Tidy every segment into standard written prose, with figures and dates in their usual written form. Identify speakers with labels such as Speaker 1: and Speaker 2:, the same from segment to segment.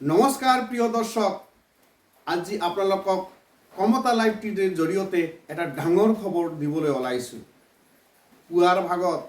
Speaker 1: নমস্কাৰ প্ৰিয় দৰ্শক, আজি আপোনালোকক কমতা লাইভ টিভিৰ জৰিয়তে এটা ডাঙৰ খবৰ দিবলৈ ওলাইছোঁ। পুৱাৰ ভাগত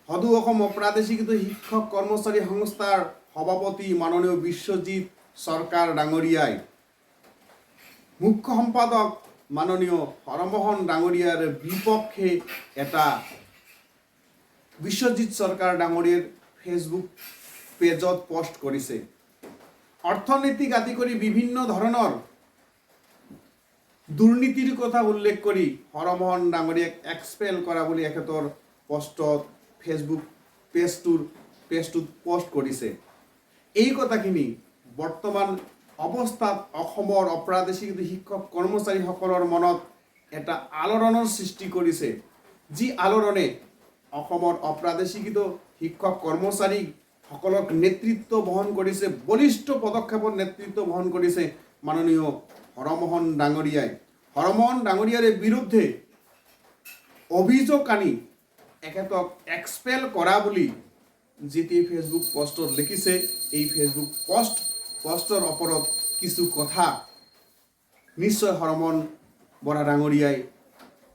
Speaker 1: সদৌ অসম অপ্ৰাদেশিক শিক্ষক কৰ্মচাৰী সংস্থাৰ সভাপতি মাননীয় বিশ্বজিৎ চৰকাৰ ডাঙৰীয়াই মুখ্য সম্পাদক মাননীয় হৰমোহন ডাঙৰীয়াৰ বিপক্ষে এটা বিশ্বজিৎ চৰকাৰ ডাঙৰীয়াৰ ফেচবুক পেজত পোষ্ট কৰিছে। অৰ্থনৈতিক আদি কৰি বিভিন্ন ধৰণৰ দুৰ্নীতিৰ কথা উল্লেখ কৰি হৰমোহন ডাঙৰীয়াক এক্সপেল কৰা বুলি এখেতৰ পোষ্টত ফেচবুক পেজটোত পোষ্ট কৰিছে। এই কথাখিনি বৰ্তমান অৱস্থাত অসমৰ অপ্ৰাদেশিক শিক্ষক কৰ্মচাৰীসকলৰ মনত এটা আলোড়নৰ সৃষ্টি কৰিছে, যি আলোড়নে অসমৰ অপ্ৰাদেশিক শিক্ষক কৰ্মচাৰীসকলক নেতৃত্ব বহন কৰিছে, বলিষ্ঠ পদক্ষেপৰ নেতৃত্ব বহন কৰিছে মাননীয় হৰমোহন ডাঙৰীয়াই। হৰমোহন ডাঙৰীয়াৰ বিৰুদ্ধে অভিযোগ আনি এখেতক এক্সপেল কৰা বুলি যিটি ফেচবুক পোষ্টত লিখিছে। এই ফেচবুক পোষ্টৰ ওপৰত কিছু কথা নিশ্চয় হৰমোহন বৰা ডাঙৰীয়াই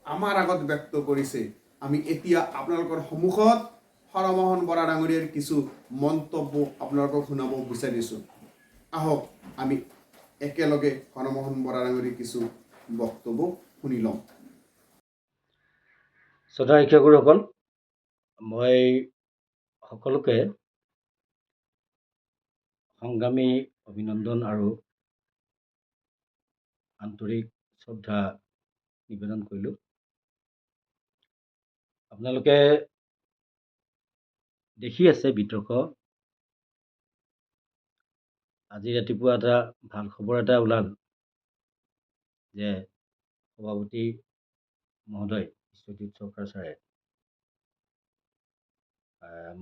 Speaker 1: আমাৰ আগত ব্যক্ত কৰিছে। আমি এতিয়া আপোনালোকৰ সন্মুখত হৰমোহন বৰা ডাঙৰীয়াৰ কিছু মন্তব্য আপোনালোকক শুনাব বিচাৰিছোঁ। আহক আমি একেলগে হৰমোহন বৰা ডাঙৰীয়াৰ কিছু বক্তব্য শুনি লওঁ।
Speaker 2: শ্ৰদ্ধা শিক্ষাগুৰুসকল, মই সকলোকে সংগ্ৰামী অভিনন্দন আৰু আন্তৰিক শ্ৰদ্ধা নিবেদন কৰিলোঁ। আপোনালোকে দেখি আছে বিতৰ্ক, আজি ৰাতিপুৱা এটা ভাল খবৰ এটা ওলাল যে সভাপতি মহোদয় বিশ্বজিৎ চৰকাৰ ছাৰে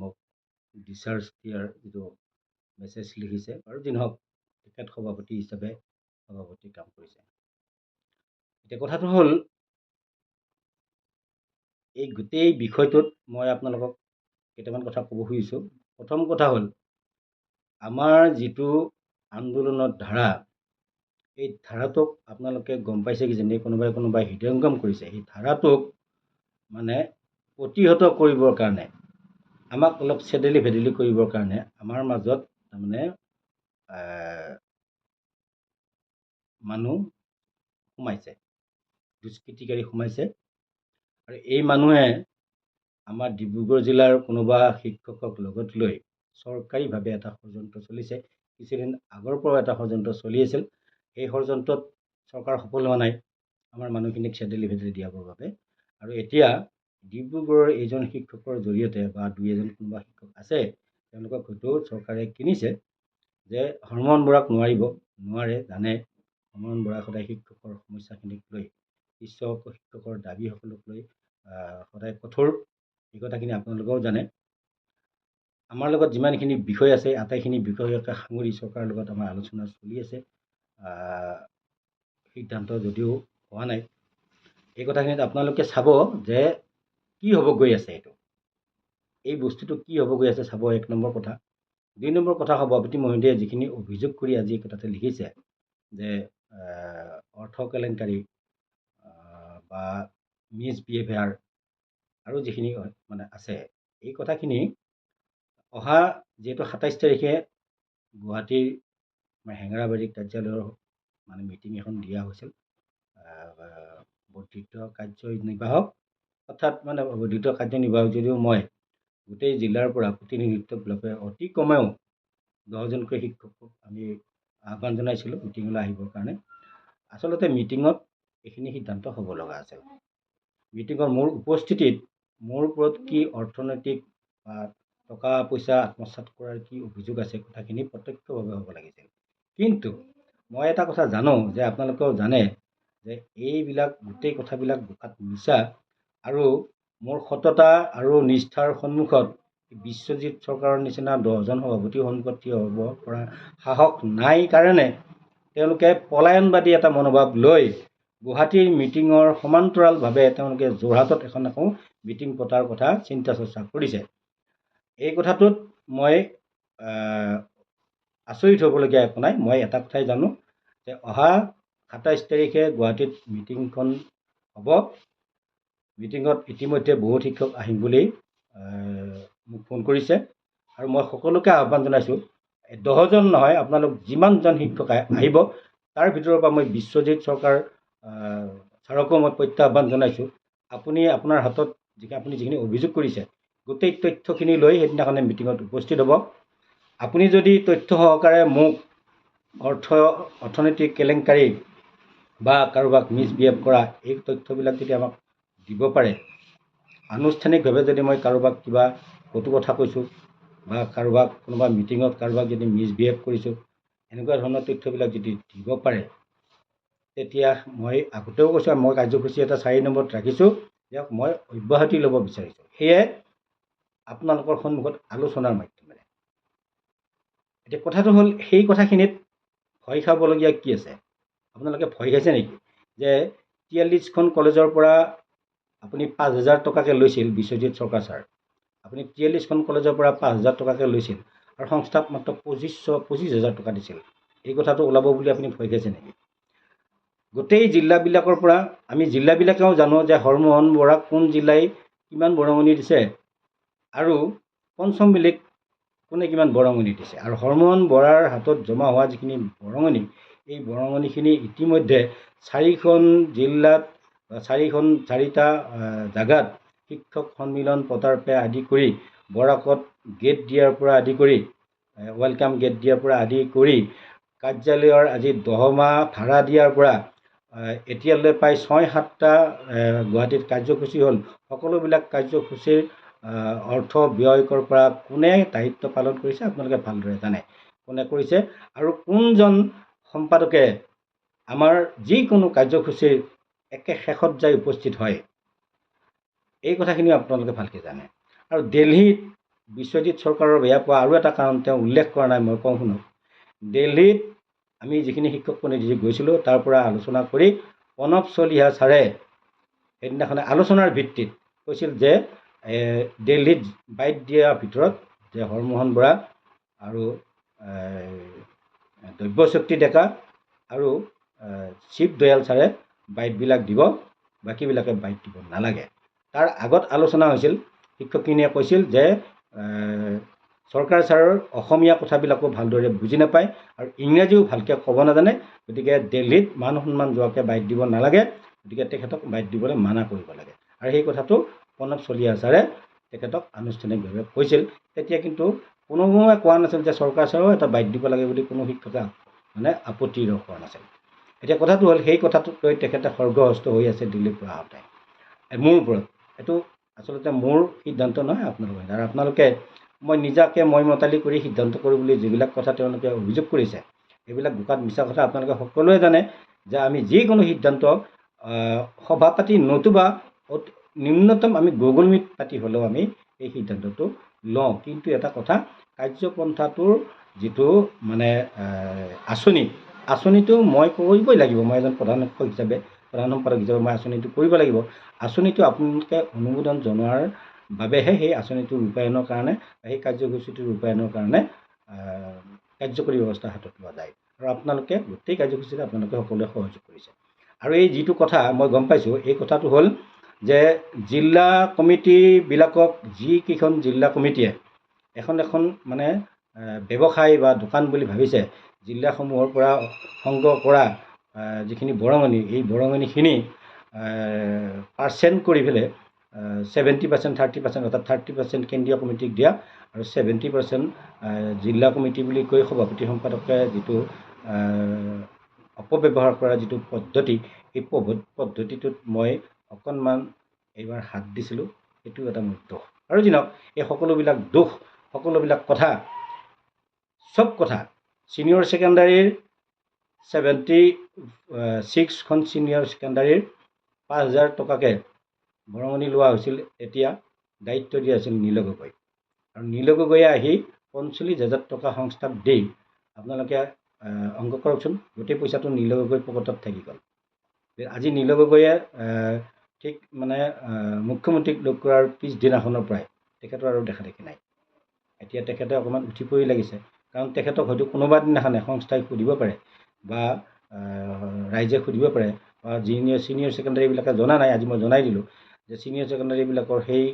Speaker 2: মোক ডিচাৰ্জ দিয়াৰ যিটো মেছেজ লিখিছে, আৰু যি নহওক তেখেত সভাপতি হিচাপে সভাপতি কাম কৰিছে। এতিয়া কথাটো হ'ল, এই গোটেই বিষয়টোত মই আপোনালোকক কেইটামান কথা ক'ব খুজিছোঁ। প্ৰথম কথা হ'ল, আমাৰ যিটো আন্দোলনৰ ধাৰা, এই ধাৰাটোক আপোনালোকে গম পাইছে কিজানি, কোনোবাই হৃদয়ংগম কৰিছে। সেই ধাৰাটোক মানে প্ৰতিহত কৰিবৰ কাৰণে, আমাক অলপ চেদেলি ভেদেলি কৰিবৰ কাৰণে আমাৰ মাজত তাৰমানে মানুহ সোমাইছে, দুষ্কৃতিকাৰী সোমাইছে। আৰু এই মানুহে আমাৰ ডিব্ৰুগড় জিলাৰ কোনোবা শিক্ষকক লগত লৈ চৰকাৰীভাৱে এটা ষড়যন্ত্ৰ চলিছে। কিছুদিন আগৰ পৰাও এটা ষড়যন্ত্ৰ চলি আছিল। এই ষড়যন্ত্ৰত চৰকাৰ সফল হোৱা নাই আমাৰ মানুহখিনিক চেদেলি ভেদেলি দিয়াবৰ বাবে। আৰু এতিয়া ডিব্ৰুগড়ৰ এইজন শিক্ষকৰ জৰিয়তে বা দুই এজন কোনোবা শিক্ষক আছে, তেওঁলোকক হয়তো চৰকাৰে কিনিছে যে হৰমোহন বৰাক নোৱাৰে, জানে হৰমোহন বৰাই সদায় শিক্ষকৰ সমস্যাখিনিক লৈ, শিক্ষকৰ দাবীসকলক লৈ সদায় কঠোৰ। এই কথাখিনি আপোনালোকেও জানে। আমাৰ লগত যিমানখিনি বিষয় আছে, আটাইখিনি বিষয়কে সাঙুৰি চৰকাৰৰ লগত আমাৰ আলোচনা চলি আছে। সিদ্ধান্ত যদিও হোৱা নাই, এই কথাখিনিত আপোনালোকে চাব যে কি হ'ব গৈ আছে, এই বস্তুটো কি হ'ব গৈ আছে চাব, এক নম্বৰ কথা। দুই নম্বৰ কথা, সভাপতি মহোদয়ে যিখিনি অভিযোগ কৰি আজি কথাতে লিখিছে যে অৰ্থ কেলেংকাৰী বা মিছবিহেভিয়াৰ আৰু যিখিনি মানে আছে, এই কথাখিনি অহা যিহেতু 27 তাৰিখে গুৱাহাটীৰ হেঙেৰাবাৰী কাৰ্যালয়ৰ মানে মিটিং এখন দিয়া হৈছিল, বৰ্ধিত কাৰ্যনিৰ্বাহক, অৰ্থাৎ মানে বৰ্ধিত কাৰ্যনিৰ্বাহক যদিও মই গোটেই জিলাৰ পৰা প্ৰতিনিধিত্ববিলাকে অতি কমেও 10জনকৈ শিক্ষকক আমি আহ্বান জনাইছিলোঁ মিটিঙলৈ আহিবৰ কাৰণে। আচলতে মিটিঙত এইখিনি সিদ্ধান্ত হ'ব লগা আছিল। মিটিঙৰ মোৰ উপস্থিতিত মোৰ ওপৰত কি অৰ্থনৈতিক বা টকা পইচা আত্মসাৎ কৰাৰ কি অভিযোগ আছে, কথাখিনি প্ৰত্যক্ষভাৱে হ'ব লাগিছিল। কিন্তু মই এটা কথা জানো, যে আপোনালোকেও জানে, যে এইবিলাক গোটেই কথাবিলাক বোকাত মিছা। আৰু মোৰ সততা আৰু নিষ্ঠাৰ সন্মুখত বিশ্বজিৎ চৰকাৰৰ নিচিনা 10জন সভাপতিৰ সন্মুখত থিয় হ'ব পৰা সাহস নাই কাৰণে তেওঁলোকে পলায়নবাদী এটা মনোভাৱ লৈ গুৱাহাটীৰ মিটিঙৰ সমান্তৰালভাৱে তেওঁলোকে যোৰহাটত এখন আকৌ মিটিং পতাৰ কথা চিন্তা চৰ্চা কৰিছে। এই কথাটোত মই আচৰিত হ'বলগীয়া একো নাই। মই এটা কথাই জানো যে অহা ২৭ তাৰিখে গুৱাহাটীত মিটিংখন হ'ব। মিটিঙত ইতিমধ্যে বহুত শিক্ষক আহিম বুলি মোক ফোন কৰিছে আৰু মই সকলোকে আহ্বান জনাইছোঁ, 10জন নহয়, আপোনালোক যিমানজন শিক্ষক আহিব, তাৰ ভিতৰৰ পৰা মই বিশ্বজিৎ চৰকাৰ ছাৰকো মই প্ৰত্যাহ্বান জনাইছোঁ, আপুনি আপোনাৰ হাতত আপুনি যিখিনি অভিযোগ কৰিছে গোটেই তথ্যখিনি লৈ সেইদিনাখনে মিটিঙত উপস্থিত হ'ব। আপুনি যদি তথ্য সহকাৰে মোক অৰ্থনৈতিক কেলেংকাৰী বা কাৰোবাক মিছবিহেভ কৰা এই তথ্যবিলাক যদি আমাক দিব পাৰে, আনুষ্ঠানিকভাৱে যদি মই কাৰোবাক কিবা কটু কথা কৈছোঁ বা কাৰোবাক কোনোবা মিটিঙত কাৰোবাক যদি মিছবিহেভ কৰিছোঁ, এনেকুৱা ধৰণৰ তথ্যবিলাক যদি দিব পাৰে, তেতিয়া মই আগতেও কৈছোঁ, মই কাৰ্যসূচী এটা 4 নম্বৰত ৰাখিছোঁ যে মই অব্যাহতি ল'ব বিচাৰিছোঁ। সেয়ে আপোনালোকৰ সন্মুখত আলোচনাৰ মাধ্যমেৰে। এতিয়া কথাটো হ'ল, সেই কথাখিনিত ভয় খাবলগীয়া কি আছে? আপোনালোকে ভয় খাইছে নেকি যে 43খন কলেজৰ পৰা আপুনি 5,000 টকাকৈ লৈছিল বিশ্বজিৎ চৰকাৰ ছাৰ, আপুনি 43খন কলেজৰ পৰা 5,000 টকাকৈ লৈছিল আৰু সংস্থাক মাত্ৰ 25,000 টকা দিছিল, এই কথাটো ওলাব বুলি আপুনি ভয় খাইছে নেকি? গোটেই জিলাবিলাকৰ পৰা আমি জিলাবিলাকেও জানো যে হৰমোহন বৰাক কোন জিলাই কিমান বৰঙণি দিছে আৰু পঞ্চম বিলিক কোনে কিমান বৰঙণি দিছে, আৰু হৰমোহন বৰাৰ হাতত জমা হোৱা যিখিনি বৰঙণি, এই বৰঙণিখিনি ইতিমধ্যে 4খন জিলাত 4টা জাগাত শিক্ষক সন্মিলন পতাৰ পৰা আদি কৰি, বৰাকত গেট দিয়াৰ পৰা আদি কৰি, ৱেলকাম গেট দিয়াৰ পৰা আদি কৰি, কাৰ্যালয়ৰ আজি 10 মাহ ভাড়া দিয়াৰ পৰা এতিয়ালৈ প্ৰায় 6-7টা গুৱাহাটীত কাৰ্যসূচী হ'ল। সকলোবিলাক কাৰ্যসূচীৰ অৰ্থ ব্যয়কৰ পৰা কোনে দায়িত্ব পালন কৰিছে আপোনালোকে ভালদৰে জানে, কোনে কৰিছে আৰু কোনজন সম্পাদকে আমাৰ যিকোনো কাৰ্যসূচীৰ একে শেষত যাই উপস্থিত হয়, এই কথাখিনিও আপোনালোকে ভালকৈ জানে। আৰু দিল্লীত বিশ্বজিৎ চৰকাৰৰ বেয়া পোৱা আৰু এটা কাৰণ তেওঁ উল্লেখ কৰা নাই, মই কওঁ শুনক। দিল্লীত আমি যিখিনি শিক্ষক প্ৰতিনিধি গৈছিলোঁ, তাৰ পৰা আলোচনা কৰি প্ৰণৱ চলিহা ছাৰে সেইদিনাখনে আলোচনাৰ ভিত্তিত কৈছিল যে দিল্লীত বাইট দিয়াৰ ভিতৰত যে হৰমোহন বৰা আৰু দ্ৰব্যশক্তি ডেকা আৰু শিৱ দয়াল ছাৰে বাইটবিলাক দিব, বাকীবিলাকে বাইট দিব নালাগে। তাৰ আগত আলোচনা হৈছিল, শিক্ষকখিনিয়ে কৈছিল যে চৰকাৰ ছাৰৰ অসমীয়া কথাবিলাকো ভালদৰে বুজি নাপায় আৰু ইংৰাজীও ভালকৈ ক'ব নাজানে, গতিকে দিল্লীত মান সন্মান যোৱাকৈ বাইট দিব নালাগে, গতিকে তেখেতক বাইট দিবলৈ মানা কৰিব লাগে। আৰু সেই কথাটো প্ৰণৱ চলিহা ছাৰে তেখেতক আনুষ্ঠানিকভাৱে কৈছিল। তেতিয়া কিন্তু কোনোৱে কোৱা নাছিল যে চৰকাৰ ছাৰেও এটা বাইট দিব লাগে বুলি, কোনো শিক্ষকে আপত্তি কৰা নাছিল। এতিয়া কথাটো হ'ল, সেই কথাটোক লৈ তেখেতে সৰ্গহস্ত হৈ আছে দিল্লীৰ পৰা আহোঁতে মোৰ ওপৰত। এইটো আচলতে মোৰ সিদ্ধান্ত নহয়, আপোনালোকে। আৰু আপোনালোকে মই নিজাকৈ মই মতালি কৰি সিদ্ধান্ত কৰোঁ বুলি যিবিলাক কথা তেওঁলোকে অভিযোগ কৰিছে, এইবিলাক বোকাত মিছা কথা। আপোনালোকে সকলোৱে জানে যে আমি যিকোনো সিদ্ধান্ত সভা পাতি নতুবা নিম্নতম আমি গুগল মিট পাতি হ'লেও আমি এই সিদ্ধান্তটো লওঁ। কিন্তু এটা কথা, কাৰ্যপন্থাটোৰ যিটো আঁচনিটো মই কৰিবই লাগিব। মই এজন প্ৰধান সম্পাদক হিচাপে মই আঁচনিটো কৰিব লাগিব। আঁচনিটো আপোনালোকে অনুমোদন জনোৱাৰ বাবেহে সেই আঁচনিটো ৰূপায়ণৰ কাৰণে, সেই কাৰ্যসূচীটো ৰূপায়ণৰ কাৰণে কাৰ্যকৰী ব্যৱস্থা হাতত লোৱা যায়। আৰু আপোনালোকে গোটেই কাৰ্যসূচীৰে আপোনালোকে সকলোৱে সহযোগ কৰিছে। আৰু এই যিটো কথা মই গম পাইছোঁ, এই কথাটো হ'ল যে জিলা কমিটিবিলাকক, যিকেইখন জিলা কমিটিয়ে এখন ব্যৱসায় বা দোকান বুলি ভাবিছে, জিলাসমূহৰ পৰা সংগ্ৰহ কৰা যিখিনি বৰঙণি, এই বৰঙণিখিনি পাৰ্চেণ্ট কৰি পেলাই 70%, 30%, অৰ্থাৎ 30% কেন্দ্ৰীয় কমিটিক দিয়া আৰু 70% জিলা কমিটি বুলি কৈ সভাপতি সম্পাদকে যিটো অপব্যৱহাৰ কৰা যিটো পদ্ধতি, এই পদ্ধতিটোত মই অকণমান এইবাৰ হাত দিছিলোঁ। সেইটো এটা মোৰ দোষ। আৰু যি নহওক, এই সকলোবিলাক দোষ, সকলোবিলাক কথা, চব কথা ছিনিয়ৰ ছেকেণ্ডাৰীৰ 76খন ছিনিয়ৰ ছেকেণ্ডাৰীৰ 5,000 টকাকৈ বৰঙণি লোৱা হৈছিল। এতিয়া দায়িত্ব দিয়া হৈছিল নীল গগৈ, আৰু নীল গগৈয়ে আহি 45,000 টকা সংস্থাক দি, আপোনালোকে অংক কৰকচোন, গোটেই পইচাটো নীল গগৈৰ পকেটত থাকি গ'ল। আজি নীল গগৈয়ে ঠিক মুখ্যমন্ত্ৰীক লগ কৰাৰ পিছদিনাখনৰ পৰাই তেখেতৰ আৰু দেখা দেখি নাই। এতিয়া তেখেতে অকণমান উঠি পৰি লাগিছে, কাৰণ তেখেতক হয়তো কোনোবা দিনাখনে সংস্থাই সুধিব পাৰে বা ৰাইজে সুধিব পাৰে বা ছিনিয়ৰ ছেকেণ্ডাৰীবিলাকে জনা নাই, আজি মই জনাই দিলোঁ যে ছিনিয়ৰ ছেকেণ্ডাৰীবিলাকৰ সেই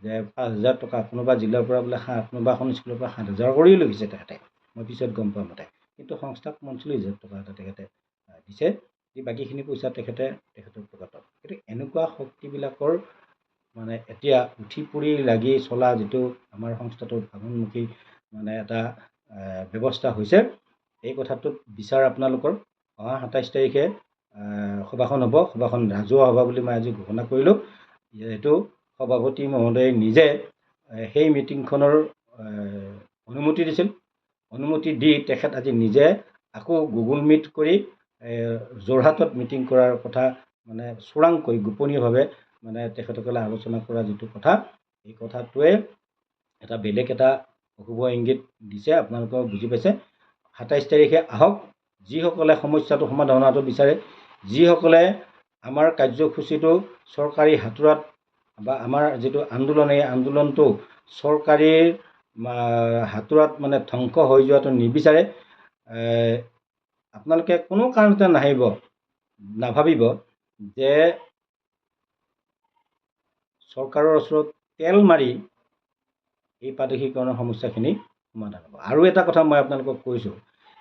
Speaker 2: যে 5,000 টকা কোনোবা জিলাৰ পৰা বোলে কোনোবা এখন স্কুলৰ পৰা 7,000 কৰিও লিখিছে তেখেতে, মই পিছত গম পোৱা মতে, কিন্তু সংস্থাক 45,000 টকা এটা তেখেতে দিছে। বাকীখিনি পইচা তেখেতৰ পকেটত। কিন্তু এনেকুৱা শক্তিবিলাকৰ মানে এতিয়া উঠি পৰি লাগি চলা যিটো আমাৰ সংস্থাটোৰ ভাৱনমুখী মানে এটা ব্যৱস্থা হৈছে, এই কথাটোত বিচাৰ আপোনালোকৰ অহা 27 তাৰিখে সভাখন হ'ব। সভাখন ৰাজহুৱা সভা বুলি মই আজি ঘোষণা কৰিলোঁ। যিহেতু সভাপতি মহোদয়ে নিজে সেই মিটিংখনৰ অনুমতি দিছিল। অনুমতি দি তেখেত আজি নিজে আকৌ গুগল মিট কৰি যোৰহাটত মিটিং কৰাৰ কথা মানে চোৰাংকৈ গোপনীয়ভাৱে মানে তেখেতসকলে আলোচনা কৰা যিটো কথা, এই কথাটোৱে এটা বেলেগ এটা অশুভ ইংগিত দিছে। আপোনালোকে বুজি পাইছে। 27 তাৰিখে আহক। যিসকলে সমস্যাটো সমাধান হোৱাটো বিচাৰে, যিসকলে আমাৰ কাৰ্যসূচীটো চৰকাৰী হাতোৰাত বা আমাৰ যিটো আন্দোলন, এই আন্দোলনটো চৰকাৰীৰ হাতোৰাত মানে ধ্বংস হৈ যোৱাটো নিবিচাৰে, আপোনালোকে কোনো কাৰণতে নাভাবিব যে চৰকাৰৰ ওচৰত তেল মাৰি এই প্ৰাদেশিকৰণৰ সমস্যাখিনি সমাধান হ'ব। আৰু এটা কথা মই আপোনালোকক কৈছোঁ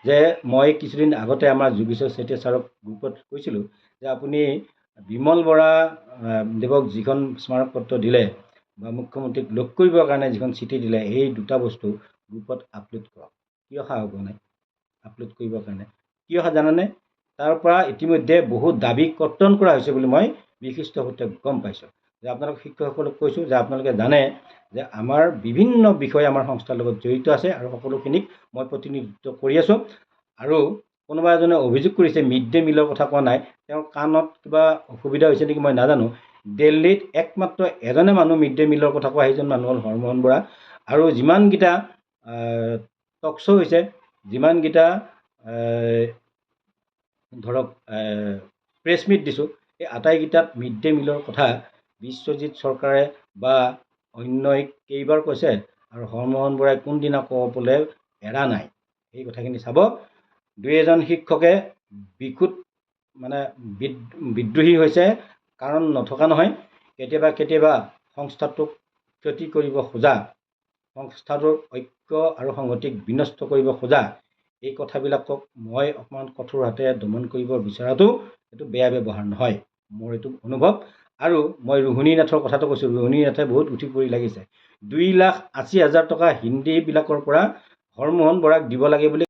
Speaker 2: যে মই কিছুদিন আগতে আমাৰ যোগেশ্বৰ চেতিয়া ছাৰক গ্ৰুপত কৈছিলোঁ যে আপুনি বিমল বৰা দেৱক যিখন স্মাৰক পত্ৰ দিলে বা মুখ্যমন্ত্ৰীক লগ কৰিবৰ কাৰণে যিখন চিঠি দিলে, এই দুটা বস্তু গ্ৰুপত আপলোড কৰক। কিয় সাহস হোৱা নাই আপলোড কৰিবৰ কাৰণে? কিয় জানেনে? তাৰ পৰা ইতিমধ্যে বহুত দাবী কৰ্তন কৰা হৈছে বুলি মই বিশিষ্ট সূত্ৰে গম পাইছোঁ। যে আপোনালোক শিক্ষকসকলক কৈছোঁ যে আপোনালোকে জানে যে আমাৰ বিভিন্ন বিষয় আমাৰ সংস্থাৰ লগত জড়িত আছে আৰু সকলোখিনিক মই প্ৰতিনিধিত্ব কৰি আছোঁ। আৰু কোনোবা এজনে অভিযোগ কৰিছে মিড ডে মিলৰ কথা কোৱা নাই, তেওঁৰ কাণত কিবা অসুবিধা হৈছে নেকি মই নাজানো। দিল্লীত একমাত্ৰ এজনে মানুহ মিড ডে মিলৰ কথা কোৱা, সেইজন মানুহ হ'ল হৰমোহন বৰা। আৰু যিমানকেইটা টক শ্ব' হৈছে, যিমানকেইটা ধৰক প্ৰেছ মিট দিছোঁ, এই আটাইকেইটাত মিড ডে মিলৰ কথা বিশ্বজিৎ চৰকাৰে বা অন্যই কেইবাৰ কৈছে আৰু হৰমোহন বৰাই কোনদিনা ক'বলৈ এৰা নাই। এই কথাখিনি চাব। দুই এজন শিক্ষকে বিকুত মানে বিদ্ৰোহী হৈছে, কাৰণ নথকা নহয়। কেতিয়াবা সংস্থাটোক ক্ষতি কৰিব খোজা, সংস্থাটোৰ ঐক্য আৰু সংহতিক বিনষ্ট কৰিব খোজা, এই কথাবিলাকক মই অকণমান কঠোৰ হাতে দমন কৰিব বিচৰাটো এইটো বেয়া ব্যৱহাৰ নহয়, মোৰ এইটো অনুভৱ। আৰু মই ৰোহিণী নাথৰ কথাটো কৈছোঁ, ৰোহিণী নাথে বহুত উঠি পৰি লাগিছে। 2,80,000 টকা হিন্দীবিলাকৰ পৰা হৰমোহন বৰাক দিব লাগে বুলি